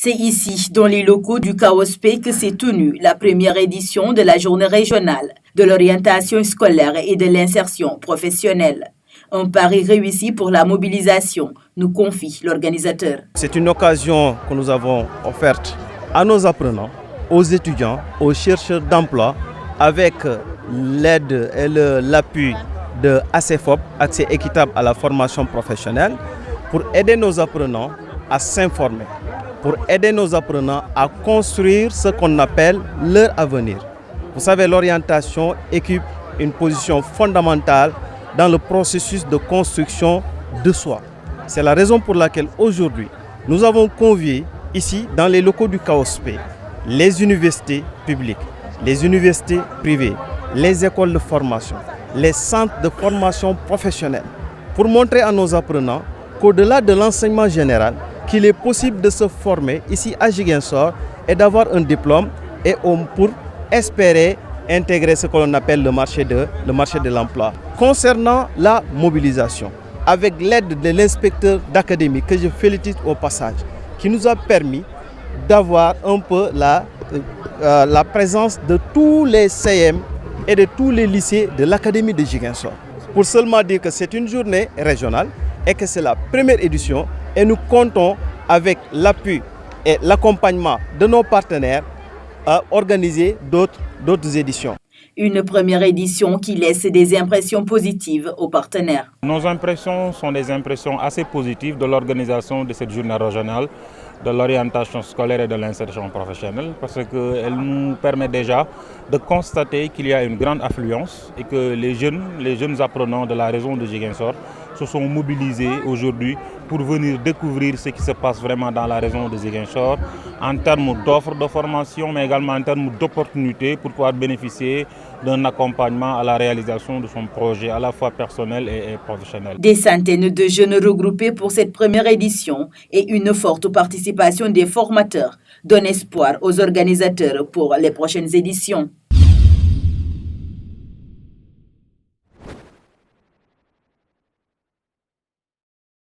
C'est ici, dans les locaux du CAOSP, que s'est tenue la première édition de la journée régionale de l'orientation scolaire et de l'insertion professionnelle. Un pari réussi pour la mobilisation, nous confie l'organisateur. C'est une occasion que nous avons offerte à nos apprenants, aux étudiants, aux chercheurs d'emploi, avec l'aide et l'appui de ACFOP, Accès équitable à la formation professionnelle, pour aider nos apprenants à s'informer, pour aider nos apprenants à construire ce qu'on appelle leur avenir. Vous savez, l'orientation occupe une position fondamentale dans le processus de construction de soi. C'est la raison pour laquelle aujourd'hui, nous avons convié ici, dans les locaux du CAOSP, les universités publiques, les universités privées, les écoles de formation, les centres de formation professionnelle, pour montrer à nos apprenants qu'au-delà de l'enseignement général, qu'il est possible de se former ici à Ziguinchor et d'avoir un diplôme et pour espérer intégrer ce que l'on appelle le marché de l'emploi. Concernant la mobilisation, avec l'aide de l'inspecteur d'académie que je félicite au passage, qui nous a permis d'avoir un peu la présence de tous les CM et de tous les lycées de l'académie de Ziguinchor. Pour seulement dire que c'est une journée régionale et que c'est la première édition et nous comptons avec l'appui et l'accompagnement de nos partenaires à organiser d'autres éditions. Une première édition qui laisse des impressions positives aux partenaires. Nos impressions sont des impressions assez positives de l'organisation de cette journée régionale de l'orientation scolaire et de l'insertion professionnelle parce qu'elle nous permet déjà de constater qu'il y a une grande affluence et que les jeunes apprenants de la région de Ziguinchor se sont mobilisés aujourd'hui pour venir découvrir ce qui se passe vraiment dans la région de Ziguinchor en termes d'offres de formation mais également en termes d'opportunités pour pouvoir bénéficier d'un accompagnement à la réalisation de son projet à la fois personnel et professionnel. Des centaines de jeunes regroupés pour cette première édition et une forte participation des formateurs donnent espoir aux organisateurs pour les prochaines éditions.